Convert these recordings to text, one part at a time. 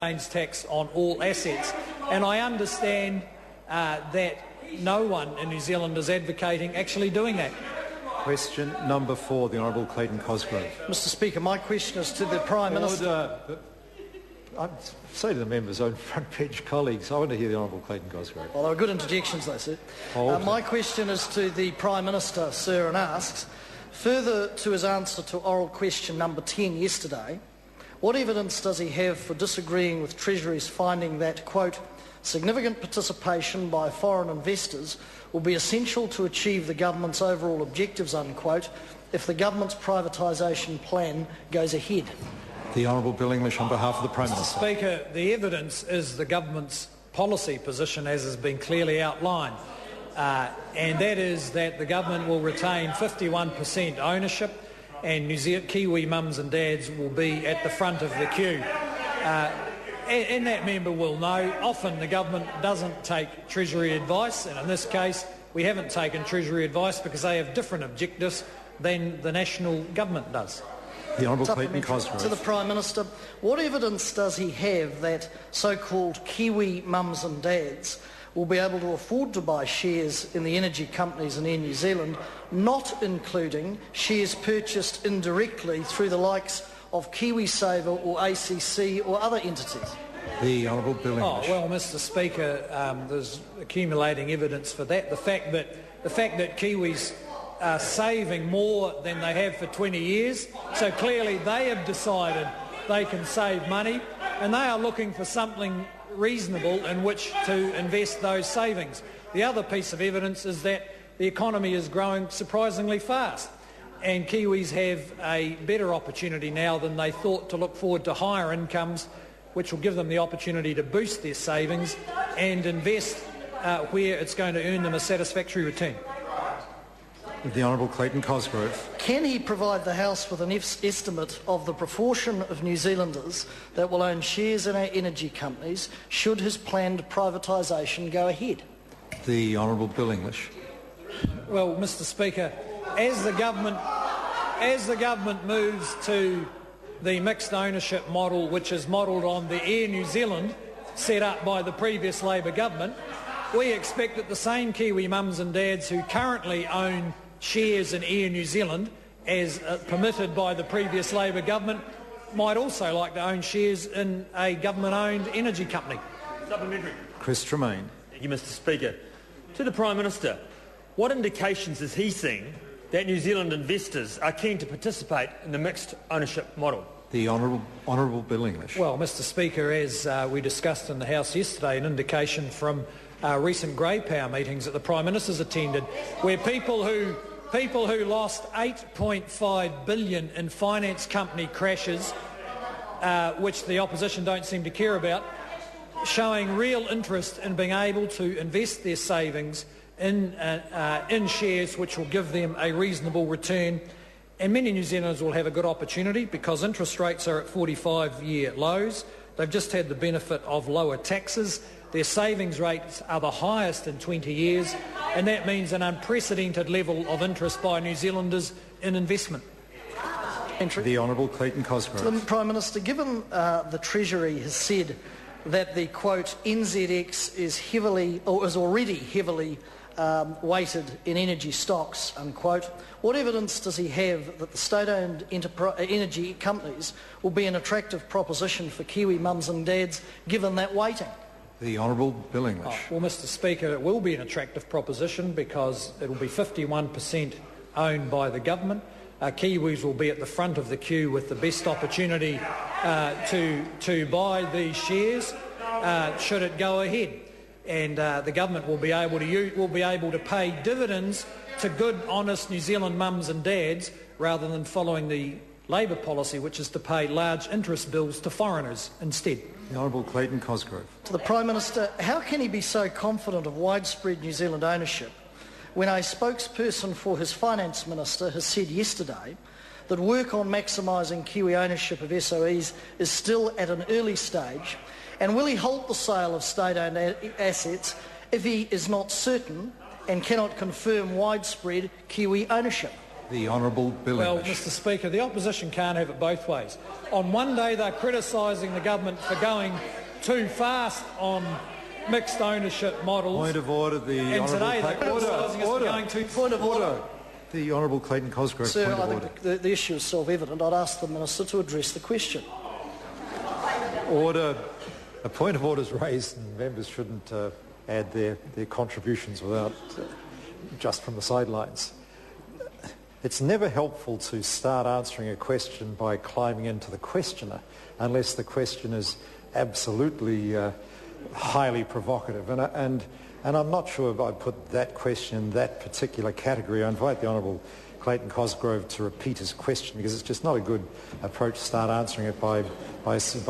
gains tax on all assets. And I understand that no one in New Zealand is advocating actually doing that. Question number 4, the Honourable Clayton Cosgrove. Mr Speaker, my question is to the Prime Minister. I'd say to the members' own front bench colleagues, I want to hear the Honourable Clayton Cosgrove. Well, there are good interjections, though, sir. My question is to the Prime Minister, sir, and asks, further to his answer to oral question number 10 yesterday, what evidence does he have for disagreeing with Treasury's finding that, quote, significant participation by foreign investors will be essential to achieve the government's overall objectives, unquote, if the government's privatisation plan goes ahead? The Honourable Bill English on behalf of the Prime Minister. Speaker, the evidence is the government's policy position as has been clearly outlined, and that is that the government will retain 51% ownership and Kiwi mums and dads will be at the front of the queue. And that member will know, often the government doesn't take Treasury advice, and in this case we haven't taken Treasury advice because they have different objectives than the national government does. The Honourable Clayton Cosgrove. To the Prime Minister, what evidence does he have that so-called Kiwi mums and dads will be able to afford to buy shares in the energy companies in Air New Zealand, not including shares purchased indirectly through the likes of KiwiSaver or ACC or other entities? The Honourable Bill English. Well, Mr Speaker, there's accumulating evidence for that. The fact that Kiwis are saving more than they have for 20 years, so clearly they have decided they can save money, and they are looking for something reasonable in which to invest those savings. The other piece of evidence is that the economy is growing surprisingly fast, and Kiwis have a better opportunity now than they thought to look forward to higher incomes, which will give them the opportunity to boost their savings and invest where it's going to earn them a satisfactory return. The Honourable Clayton Cosgrove. Can he provide the House with an estimate of the proportion of New Zealanders that will own shares in our energy companies should his planned privatisation go ahead? The Honourable Bill English. Well, Mr Speaker, as the government moves to the mixed ownership model, which is modelled on the Air New Zealand set up by the previous Labor government, we expect that the same Kiwi mums and dads who currently own shares in Air New Zealand, as permitted by the previous Labor government, might also like to own shares in a government-owned energy company. Supplementary. Chris Tremaine. Thank you, Mr Speaker. To the Prime Minister, what indications is he seeing that New Zealand investors are keen to participate in the mixed ownership model? The Honourable Bill English. Well, Mr Speaker, as we discussed in the House yesterday, an indication from recent grey power meetings that the Prime Minister's attended, where people who lost $8.5 billion in finance company crashes, which the opposition don't seem to care about, showing real interest in being able to invest their savings in shares which will give them a reasonable return. And many New Zealanders will have a good opportunity because interest rates are at 45-year lows. They've just had the benefit of lower taxes. Their savings rates are the highest in 20 years, and that means an unprecedented level of interest by New Zealanders in investment. The Honourable Clayton Cosgrove. The Prime Minister, given the Treasury has said that the, quote, NZX is already heavily weighted in energy stocks, unquote, what evidence does he have that the state-owned energy companies will be an attractive proposition for Kiwi mums and dads given that weighting? The Honourable Bill English. Well, Mr Speaker, it will be an attractive proposition because it will be 51% owned by the government. Kiwis will be at the front of the queue with the best opportunity to buy these shares should it go ahead. And the government will be able to pay dividends to good, honest New Zealand mums and dads rather than following the Labor policy, which is to pay large interest bills to foreigners instead. The Honourable Clayton Cosgrove. To the Prime Minister, how can he be so confident of widespread New Zealand ownership when a spokesperson for his Finance Minister has said yesterday that work on maximising Kiwi ownership of SOEs is still at an early stage, and will he halt the sale of state-owned assets if he is not certain and cannot confirm widespread Kiwi ownership? The Honourable Bill Well, English. Mr Speaker, the opposition can't have it both ways. On one day they're criticising the government for going too fast on mixed ownership models. Point of order. The And today they're Honourable criticising us for going too... Point of order. The Honourable Clayton Cosgrove. Sir, point of I order. think the issue is self-evident. I'd ask the Minister to address the question. Order. A point of order is raised, and members shouldn't add their contributions without just from the sidelines. It's never helpful to start answering a question by climbing into the questioner unless the question is absolutely highly provocative. And I'm not sure if I'd put that question in that particular category. I invite the Honourable Clayton Cosgrove to repeat his question, because it's just not a good approach to start answering it by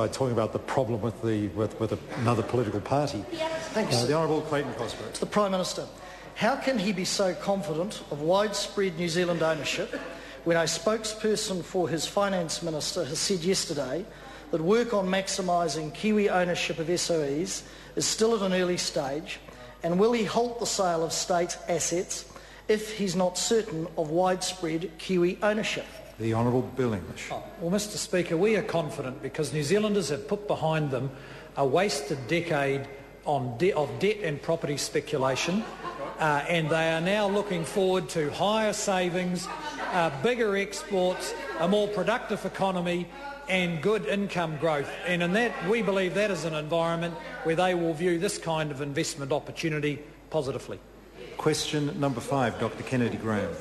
talking about the problem with another political party. Thank you, sir. The Honourable Clayton Cosgrove. To the Prime Minister. How can he be so confident of widespread New Zealand ownership when a spokesperson for his Finance Minister has said yesterday that work on maximising Kiwi ownership of SOEs is still at an early stage, and will he halt the sale of state assets if he's not certain of widespread Kiwi ownership? The Honourable Bill English. Well, Mr Speaker, we are confident because New Zealanders have put behind them a wasted decade of debt and property speculation, and they are now looking forward to higher savings, bigger exports, a more productive economy and good income growth. And in that, we believe that is an environment where they will view this kind of investment opportunity positively. Question number 5, Dr. Kennedy Graham.